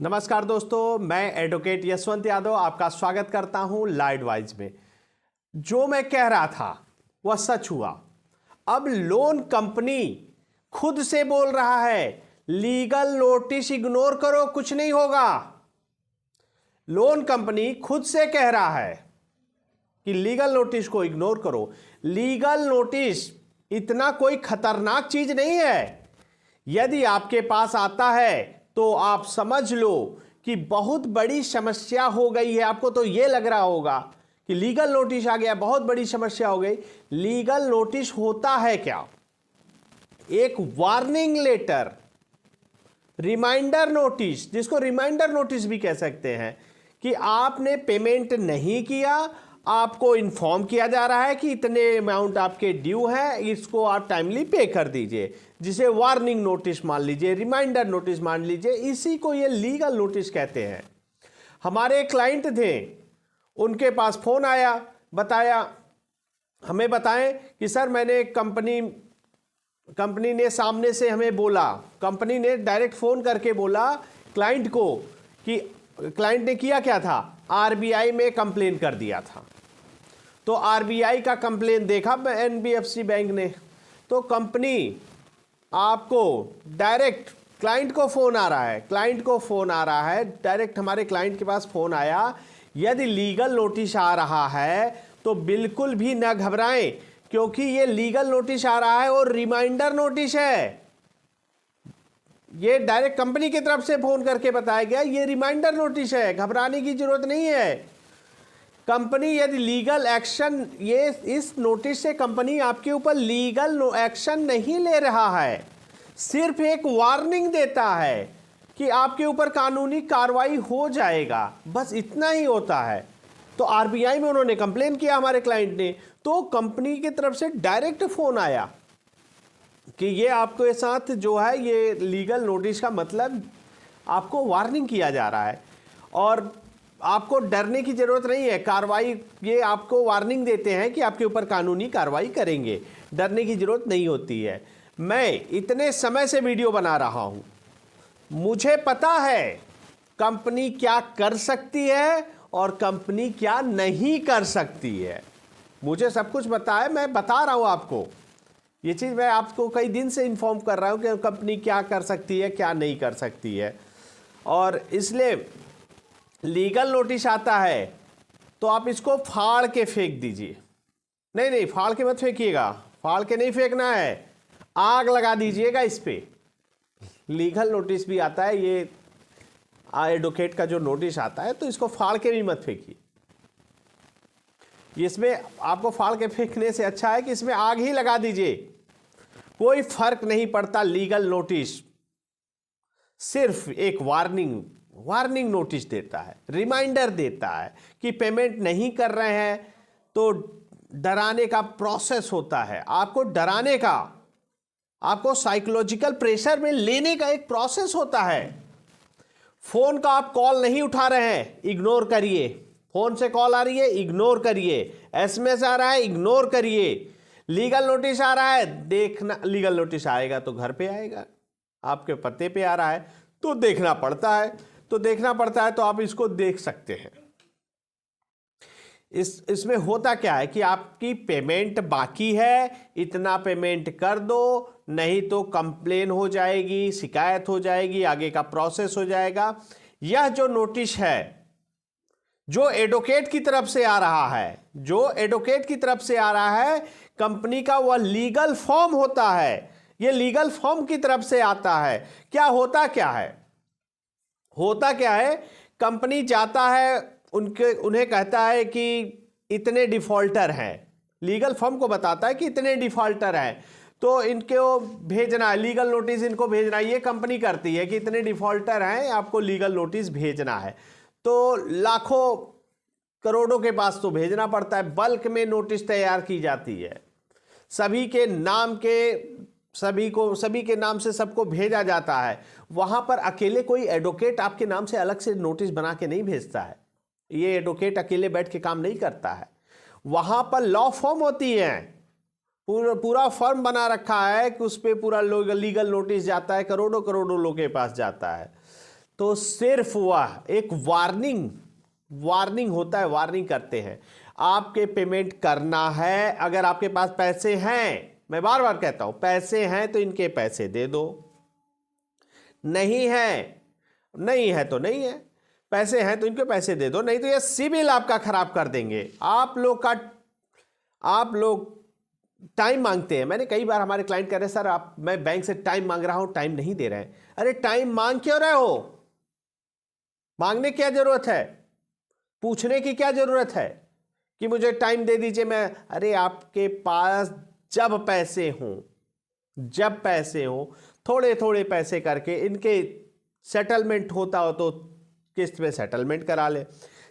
नमस्कार दोस्तों, मैं एडवोकेट यशवंत यादव आपका स्वागत करता हूं लॉ एडवाइज में। जो मैं कह रहा था वह सच हुआ। अब लोन कंपनी खुद से बोल रहा है लीगल नोटिस इग्नोर करो, कुछ नहीं होगा। लोन कंपनी खुद से कह रहा है कि लीगल नोटिस को इग्नोर करो। लीगल नोटिस इतना कोई खतरनाक चीज नहीं है। यदि आपके पास आता है तो आप समझ लो कि बहुत बड़ी समस्या हो गई है। आपको तो यह लग रहा होगा कि लीगल नोटिस आ गया, बहुत बड़ी समस्या हो गई। लीगल नोटिस होता है क्या? एक वार्निंग लेटर, रिमाइंडर नोटिस, जिसको रिमाइंडर नोटिस भी कह सकते हैं, कि आपने पेमेंट नहीं किया, आपको इन्फॉर्म किया जा रहा है कि इतने अमाउंट आपके ड्यू है, इसको आप टाइमली पे कर दीजिए, जिसे वार्निंग नोटिस मान लीजिए, रिमाइंडर नोटिस मान लीजिए। इसी को ये लीगल नोटिस कहते हैं। हमारे क्लाइंट थे, उनके पास फोन आया, हमें बताएं कि सर मैंने कंपनी ने सामने से हमें बोला, कंपनी ने डायरेक्ट फोन करके बोला क्लाइंट को कि क्लाइंट ने किया क्या था, आरबीआई में कंप्लेन कर दिया था। तो आरबीआई का कंप्लेन देखा एनबीएफसी बैंक ने, तो कंपनी आपको डायरेक्ट, क्लाइंट को फोन आ रहा है, डायरेक्ट हमारे क्लाइंट के पास फोन आया। यदि लीगल नोटिस आ रहा है तो बिल्कुल भी ना घबराएं, क्योंकि ये लीगल नोटिस आ रहा है और रिमाइंडर नोटिस है। ये डायरेक्ट कंपनी की तरफ से फोन करके बताया गया, ये रिमाइंडर नोटिस है, घबराने की जरूरत नहीं है। कंपनी यदि लीगल एक्शन, ये इस नोटिस से कंपनी आपके ऊपर लीगल एक्शन नहीं ले रहा है, सिर्फ एक वार्निंग देता है कि आपके ऊपर कानूनी कार्रवाई हो जाएगा, बस इतना ही होता है। तो आरबीआई में उन्होंने कंप्लेन किया हमारे क्लाइंट ने, तो कंपनी की तरफ से डायरेक्ट फोन आया कि ये आपके साथ जो है, ये लीगल नोटिस का मतलब आपको वार्निंग किया जा रहा है और आपको डरने की जरूरत नहीं है। कार्रवाई, ये आपको वार्निंग देते हैं कि आपके ऊपर कानूनी कार्रवाई करेंगे, डरने की जरूरत नहीं होती है। मैं इतने समय से वीडियो बना रहा हूं, मुझे पता है कंपनी क्या कर सकती है और कंपनी क्या नहीं कर सकती है। मुझे सब कुछ पता है, मैं बता रहा हूं आपको। ये चीज़ मैं आपको कई दिन से इन्फॉर्म कर रहा हूं कि कंपनी क्या कर सकती है, क्या नहीं कर सकती है। और इसलिए लीगल नोटिस आता है तो आप इसको फाड़ के फेंक दीजिए। नहीं, फाड़ के मत फेंकिएगा, फाड़ के नहीं फेंकना है, आग लगा दीजिएगा इस पे। लीगल नोटिस भी आता है, ये एडवोकेट का जो नोटिस आता है, तो इसको फाड़ के भी मत फेंकिए। इसमें आपको फाड़ के फेंकने से अच्छा है कि इसमें आग ही लगा दीजिए। कोई फर्क नहीं पड़ता। लीगल नोटिस सिर्फ एक वार्निंग नोटिस देता है, रिमाइंडर देता है कि पेमेंट नहीं कर रहे हैं, तो डराने का प्रोसेस होता है। आपको डराने का, आपको साइकोलॉजिकल प्रेशर में लेने का एक प्रोसेस होता है। फोन का आप कॉल नहीं उठा रहे हैं, इग्नोर करिए। फोन से कॉल आ रही है, इग्नोर करिए। एसएमएस आ रहा है, इग्नोर करिए। लीगल नोटिस आ रहा है, देखना, लीगल नोटिस आएगा तो घर पे आएगा, आपके पते पे आ रहा है तो देखना पड़ता है, तो आप इसको देख सकते हैं। इसमें होता क्या है कि आपकी पेमेंट बाकी है, इतना पेमेंट कर दो, नहीं तो कंप्लेन हो जाएगी, शिकायत हो जाएगी, आगे का प्रोसेस हो जाएगा। यह जो नोटिस है, जो एडवोकेट की तरफ से आ रहा है, कंपनी का वह लीगल फॉर्म होता है। यह लीगल फॉर्म की तरफ से आता है। होता क्या है, कंपनी जाता है, उन्हें कहता है कि इतने डिफॉल्टर हैं, लीगल फर्म को बताता है कि इतने डिफॉल्टर हैं, तो इनको भेजना है, लीगल नोटिस इनको भेजना है। ये कंपनी करती है कि इतने डिफॉल्टर हैं, आपको लीगल नोटिस भेजना है। तो लाखों करोड़ों के पास तो भेजना पड़ता है, बल्क में नोटिस तैयार की जाती है, सभी के नाम से सबको भेजा जाता है। वहां पर अकेले कोई एडवोकेट आपके नाम से अलग से नोटिस बना के नहीं भेजता है। ये एडवोकेट अकेले बैठ के काम नहीं करता है। वहां पर लॉ फर्म होती है, पूरा फर्म बना रखा है कि उस पर पूरा लीगल नोटिस जाता है, करोड़ों लोगों के पास जाता है। तो सिर्फ वह एक वार्निंग होता है, वार्निंग करते हैं आपके पेमेंट करना है। अगर आपके पास पैसे हैं, मैं बार बार कहता हूं, पैसे हैं तो इनके पैसे दे दो, नहीं है तो नहीं है, पैसे हैं तो इनके पैसे दे दो, नहीं तो ये सिविल आपका खराब कर देंगे। आप लोग टाइम मांगते हैं। मैंने कई बार हमारे क्लाइंट कह रहे सर मैं बैंक से टाइम मांग रहा हूं, टाइम नहीं दे रहे हैं। अरे टाइम मांग क्यों रहे हो? मांगने क्या जरूरत है? पूछने की क्या जरूरत है कि मुझे टाइम दे दीजिए? अरे आपके पास जब पैसे हो थोड़े थोड़े पैसे करके इनके सेटलमेंट होता हो तो किस्त में सेटलमेंट करा ले।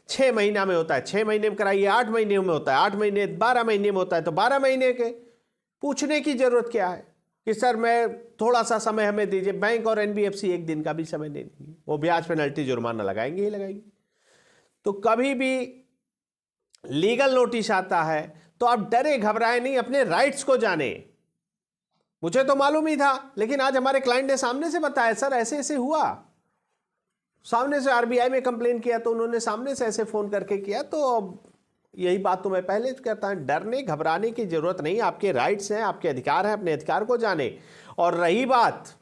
6 महीना में होता है 6 महीने में कराइए, 8 महीने में होता है 8 महीने, 12 महीने में होता है तो 12 महीने के। पूछने की जरूरत क्या है कि सर मैं थोड़ा सा समय हमें दीजिए? बैंक और एनबीएफसी एक दिन का भी समय नहीं देंगे, वो ब्याज पेनल्टी जुर्माना लगाएंगे ही लगाएंगे। तो कभी भी लीगल नोटिस आता है तो आप डरे घबराए नहीं, अपने राइट्स को जाने। मुझे तो मालूम ही था, लेकिन आज हमारे क्लाइंट ने सामने से बताया सर ऐसे ऐसे हुआ, सामने से आरबीआई में कंप्लेन किया तो उन्होंने सामने से ऐसे फोन करके किया। तो अब यही बात तो मैं पहले कहता हूं, डरने घबराने की जरूरत नहीं, आपके राइट्स हैं, आपके अधिकार हैं, अपने अधिकार को जाने। और रही बात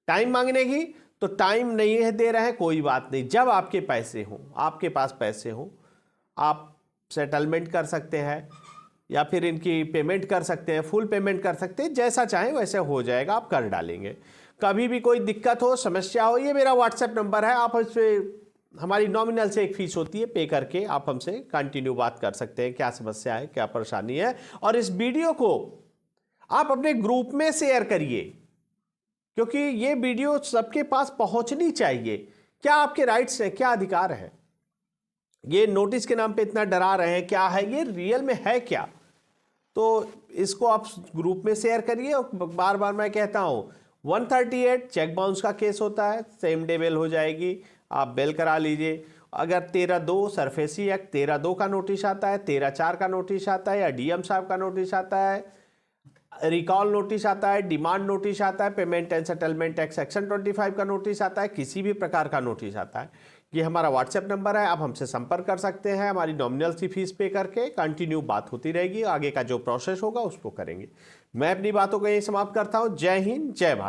टाइम मांगने की, तो टाइम नहीं है दे रहे हैं, कोई बात नहीं, जब आपके पैसे हो, आपके पास पैसे हो, आप सेटलमेंट कर सकते हैं या फिर इनकी पेमेंट कर सकते हैं, फुल पेमेंट कर सकते हैं, जैसा चाहें वैसे हो जाएगा, आप कर डालेंगे। कभी भी कोई दिक्कत हो, समस्या हो, ये मेरा व्हाट्सएप नंबर है, आप इस पर हमारी नॉमिनल से एक फीस होती है, पे करके आप हमसे कंटिन्यू बात कर सकते हैं, क्या समस्या है, क्या परेशानी है। और इस वीडियो को आप अपने ग्रुप में शेयर करिए, क्योंकि ये वीडियो सबके पास पहुंचनी चाहिए। क्या आपके राइट्स हैं, क्या अधिकार है? ये नोटिस के नाम पे इतना डरा रहे हैं, क्या है ये, रियल में है क्या? तो इसको आप ग्रुप में शेयर करिए। और बार बार मैं कहता हूं 138 चेक बाउंस का केस होता है, सेम डे बेल हो जाएगी, आप बेल करा लीजिए। अगर 13/2 सरफेसी एक्ट 13/2 का नोटिस आता है, 13/4 का नोटिस आता है, या डीएम साहब का नोटिस आता है, रिकॉल नोटिस आता है, डिमांड नोटिस आता है, payment and settlement act section 25 का नोटिस आता है, किसी भी प्रकार का नोटिस आता है, ये हमारा व्हाट्सएप नंबर है, आप हमसे संपर्क कर सकते हैं। हमारी नॉमिनल सी फीस पे करके कंटिन्यू बात होती रहेगी, आगे का जो प्रोसेस होगा उसको करेंगे। मैं अपनी बातों को यही समाप्त करता हूं। जय हिंद, जय भारत।